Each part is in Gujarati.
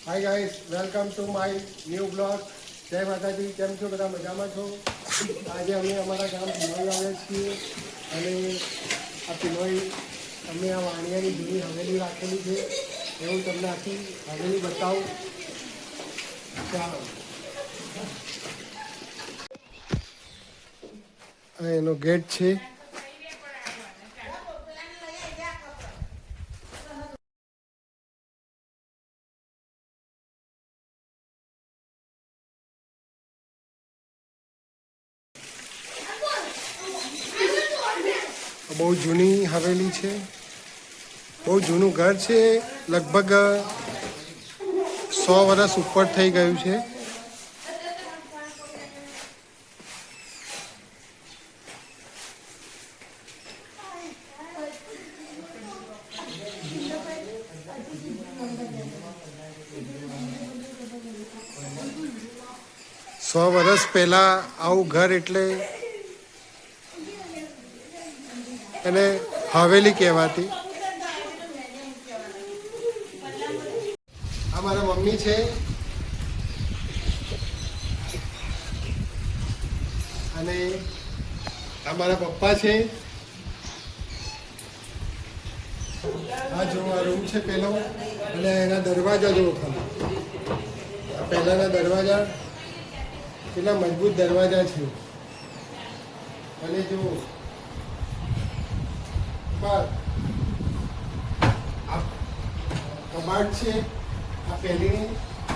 Hi guys, welcome to my new blog. જય માતાજી. કેમ છો બધા? મજામાં છો? આજે અમે અમારા ગામ પિનોઈ આવ્યા છીએ અને આ પિનોઈ અમે આ વાણિયાની જૂની હવેલી રાખેલી છે એવું તમને આખી હવેલી બતાવું. ચાલો, આ એનો ગેટ છે. બહુ જૂની હવેલી છે, બહુ જૂનું ઘર છે. લગભગ 100 વર્ષ ઉપર થઈ ગયું છે. સો વર્ષ પહેલા આવું ઘર એટલે એને હવેલી કહેવાતી. આ મારા મમ્મી છે અને આ મારા પપ્પા છે. આ જો આ રૂમ છે પેલો, અને એના દરવાજા જો ખાલી આ પહેલાના દરવાજા કેટલા મજબૂત દરવાજા છે. અને જો કબાટ છે. આ પહેલીની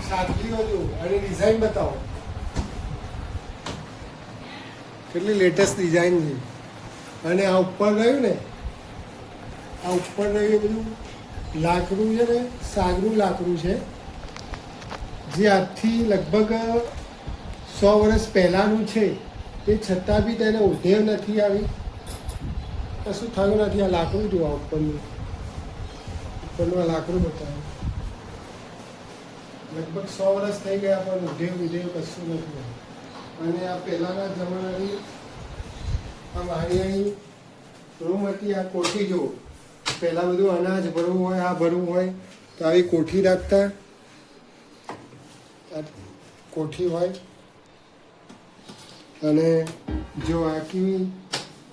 સાદગીઓ જો અને ડિઝાઇન બતાવો, કેટલી લેટેસ્ટ ડિઝાઇન છે. અને આ ઉપર રહ્યું ને, આ ઉપર રહ્યું એ બધું લાકડું છે ને, સાગરું લાકડું છે, જે આજથી લગભગ 100 વર્ષ પહેલાંનું છે. તે છતાં બી તેને ઉધેવ નથી આવી, કશું થયું નથી. આ લાકડું જોવા ઉપરનું આ લાકડું બતાવે. લગભગ 100 વર્ષ થઈ ગયા પણ ઉધેવ વિધેવ કશું નથી. અને આ પહેલાંના જમાનાની આ વાણિયાની રૂમ હતી. આ કોઠી જો પહેલાં બધું અનાજ ભરવું હોય, આ ભરવું હોય તો આવી કોઠી રાખતા. આ કોઠી હોય અને જો આખી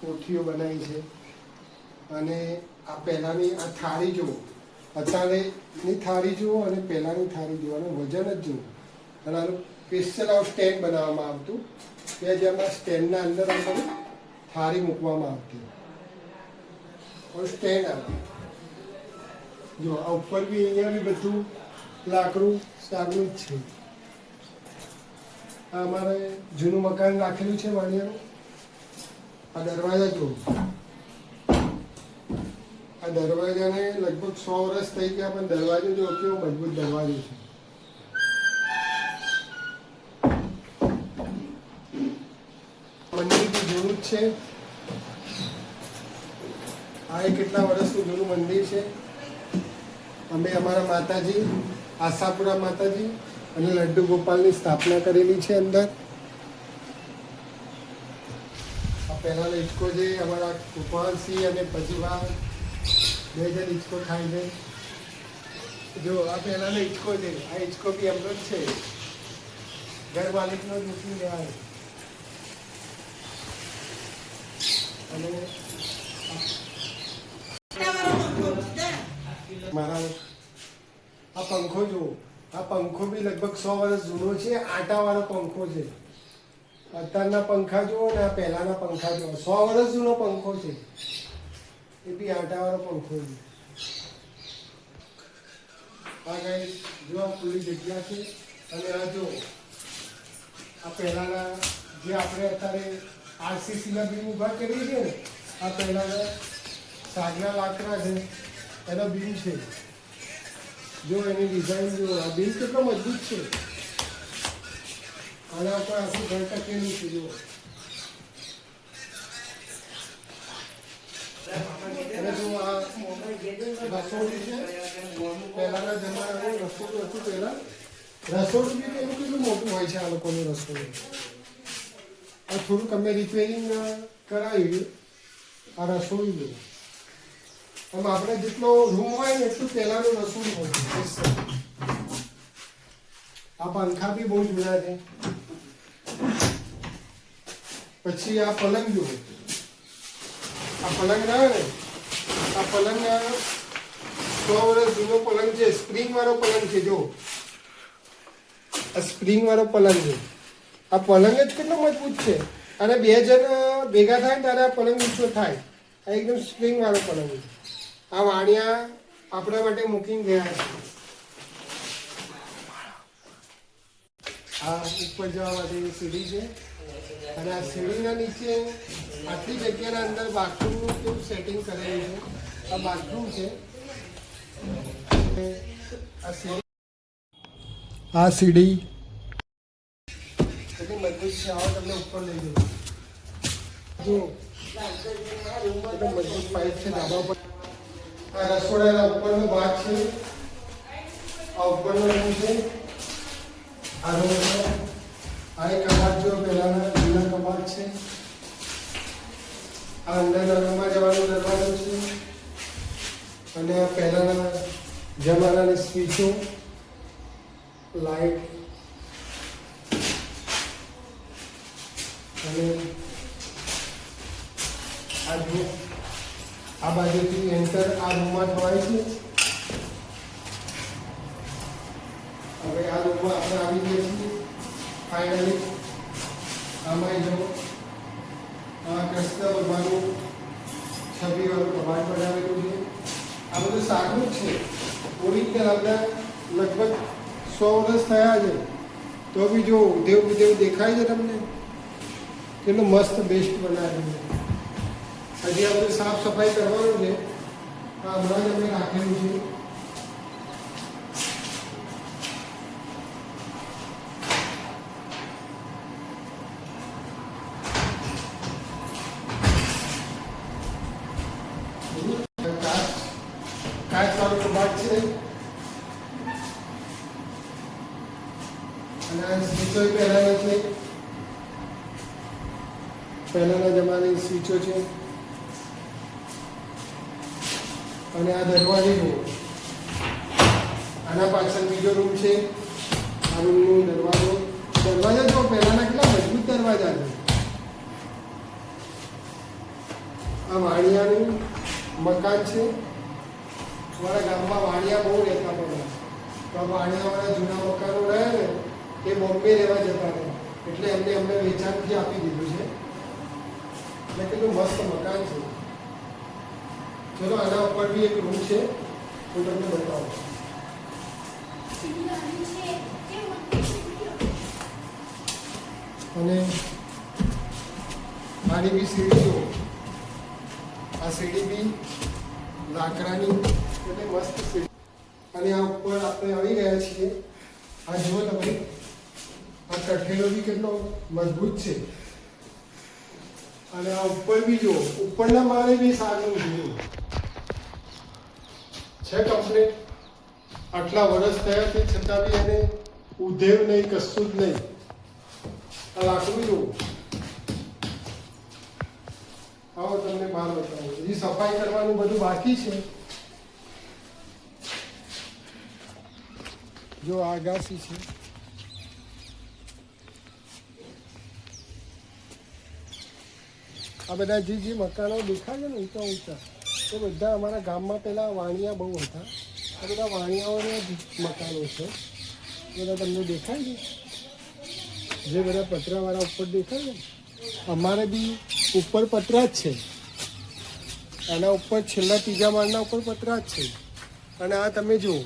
કોઠીઓ બનાવી છે. અને આ પહેલાંની આ થાળી જુઓ, અત્યારેની થાળી જુઓ અને પહેલાંની થાળી જુઓ, અને વજન જ જુઓ. અને આનું સ્પેશિયલ આવું સ્ટેન્ડ બનાવવામાં આવતું કે જેમાં સ્ટેન્ડના અંદર આપણે થાળી મૂકવામાં આવતી. સ્ટેન્ડ આવે જો. આ ઉપર બી અહીંયા બી બધું લાકડું સાગનું જ છે. આ અમારે જૂનું મકાન રાખેલું છે વાણિયાનું. આ દરવાજા જુઓ, આ દરવાજાને લગભગ 100 વર્ષ થઈ ગયા પણ દરવાજો જો કેવો મજબૂત દરવાજો છે. મંદિર બી જૂનું જ છે. આ કેટલા વર્ષનું જૂનું મંદિર છે. અમે અમારા માતાજી આશાપુરા માતાજી અને લડ્ડુ ગોપાલની સ્થાપના કરેલી છે અંદર. આ પહેલાનો હિંચકો છે અમારા ગોપાલસિંહ અને પજીવા 2 જણ હિંચકો ખાય છે. જો આ પહેલાનો હિંચકો છે. આ હિંચકો બી એમનો જ છે, ઘર માલિકનો જ મૂકી લેવાય. અને મારા આ પંખો જુઓ. આ પંખો બી લગભગ 100 વર્ષ જૂનો છે. આટાવાળો પંખો છે. અત્યારના પંખા જુઓ ને આ પહેલાના પંખા જુઓ. 100 વર્ષ જૂનો પંખો છે. એ બી આટાવાળો પંખો છે. આ ગાઈસ જો આ ખુલ્લી જગ્યા છે. અને આ જો આ પહેલાના જે આપણે અત્યારે આરસીસીના બીમ ઊભા કરીએ છીએ ને, આ પહેલાના સાગના લાકડા છે એનો બીમ છે. જો એની ડિઝાઇન જો. આ બીમ કેટલો મજબૂત છે. આના ઉપર આખું ઘર ટકેલું છે. જો અને જો આ રસોડું છે. પહેલાના જમાનામાં રસોડું હતું. પહેલા રસોડું બી એનું કેટલું મોટું હોય છે આ લોકોનું રસોડું. આ થોડુંક અમે રિપેરિંગ કરાવ્યું. આ રસોડું જો. આમ આપણે જેટલો રૂમ હોય ને એટલું પહેલાનું રસોડું હોય. આ પંખા બી બહુ જૂના છે. પછી આ પલંગ જુઓ, આ પલંગ રહ્યો ને, આ પલંગ 100 વર્ષ જૂનો પલંગ છે. સ્પ્રિંગ વાળો પલંગ છે. જો આ સ્પ્રિંગ વાળો પલંગ છે. આ પલંગ જ કેટલો મજબૂત છે. અને 2 જણ ભેગા થાય ને ત્યારે આ પલંગ ઊંચો થાય. આ એકદમ સ્પ્રિંગ વાળો પલંગ છે. આ વાણિયા આપણા માટે મૂકીને ગયા છે. આ ઉપર જવા માટેની સીડી છે. અને આ સીડીના નીચે આટલી જગ્યાના અંદર બાથરૂમનું કેવું સેટિંગ કરેલું છે. આ બાથરૂમ છે. આ સીડી કેટલી મજબૂત છે. આવો તમને ઉપર લઈ જવું. જો એકદમ મજબૂત પાઇપ છે ધાબા પર. આ રસોડાના ઉપરનો ભાગ છે. આ ઉપરનો રૂમ છે. આ રૂમ છે. આ એક કબાટ જો પહેલાના જૂના કબાટ છે. આ અંદરના રૂમમાં જવાનો દરવાજો છે. અને આ પહેલાના જમાનાની સ્વીચો, લાઇટ અને આ જો આ બાજુથી એન્ટર આ રૂમમાં થવાય છે. હવે આ રૂમમાં આપણે આવી ગયા છીએ ફાઇનલી. આમાં જો આ કૃષ્ણ ભગવાનનું છબીવાળું કબાટ બનાવેલું છે. આ બધું સારું જ છે. ઓરિજિનલ આપણા લગભગ 100 વર્ષ થયા છે. તો બી જો ઉદેવ દેખાય છે તમને. કેટલું મસ્ત બેસ્ટ બનાવેલું છે. હજી આ બધું સાફ સફાઈ કરવાનું છે. આ હમણાં જ અમે રાખેલું છે. કાચવાળું કબાટ છે. અને આ સ્વીચો પહેલાના છે. પહેલાના જમાનાની સ્વીચો છે. અને આ દરવાજો જુઓ. આના પાછળ બીજો રૂમ છે. આ રૂમનો દરવાજો જો પહેલાના કેટલા મજબૂત દરવાજા છે. આ વાણિયાનું મકાન છે. અમારા ગામમાં વાણિયા બહુ રહેતા હતા. તો આ વાણિયાવાળા જૂના મકાનો રહ્યા ને એ બોમ્બે રહેવા જતા હતા. એટલે એમને અમને વેચાણથી આપી દીધું છે. એટલે કેટલું મસ્ત મકાન છે. ચલો આના ઉપર બી એક રૂમ છે. હું તમને બતાવું. અને આની બી સીડી જુઓ. આ સીડી બી લાકડાની એટલે મસ્ત સીડી. અને આ ઉપર આપણે આવી ગયા છીએ. આ જુઓ તમે, આ કઠેલો બી કેટલો મજબૂત છે. અને આ ઉપર બી જુઓ, ઉપરના માળે બી સારું છે કમ્પ્લીટ. આટલા વર્ષ થયા તે છતાં બી એને ઉધેવ નહીં, કશું જ નહીં. આ લાકડું જુઓ. આવો તમને બહાર બતાવું. હજી સફાઈ કરવાનું બધું બાકી છે. જો આગાસી છે. આ બધા જે મકાનો દેખાય છે ને ઊંચા ઊંચા, એ બધા અમારા ગામમાં પહેલાં વાણિયા બહુ હતા. આ બધા વાણિયાઓના મકાનો છે. બધા તમને દેખાય છે જે બધા પતરાવાળા ઉપર દેખાય છે. અમારે બી ઉપર પતરા જ છે. આના ઉપર છેલ્લા 3જા માળના ઉપર પતરા જ છે. અને આ તમે જુઓ,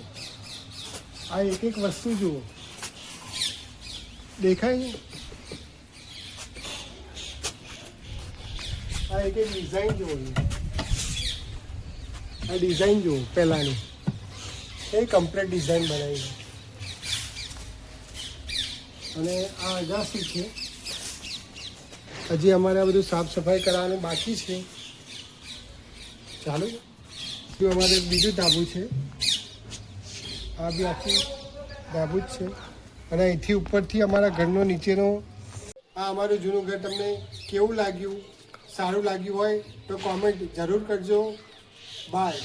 આ એક એક વસ્તુ જુઓ, દેખાય છે. આ એક એક ડિઝાઇન જુઓ. આ ડિઝાઇન જુઓ પહેલાંની, એ કમ્પ્લીટ ડિઝાઇન બનાવી છે. અને આ અગાસી છે. હજી અમારે આ બધું સાફ સફાઈ કરવાનું બાકી છે. ચાલો અમારે બીજું ધાબુ છે. આ બી આખું ધાબુ જ છે. અને અહીંથી ઉપરથી અમારા ઘરનો નીચેનો આ અમારું જૂનું ઘર તમને કેવું લાગ્યું? સારું લાગ્યું હોય તો કોમેન્ટ જરૂર કરજો. બાય.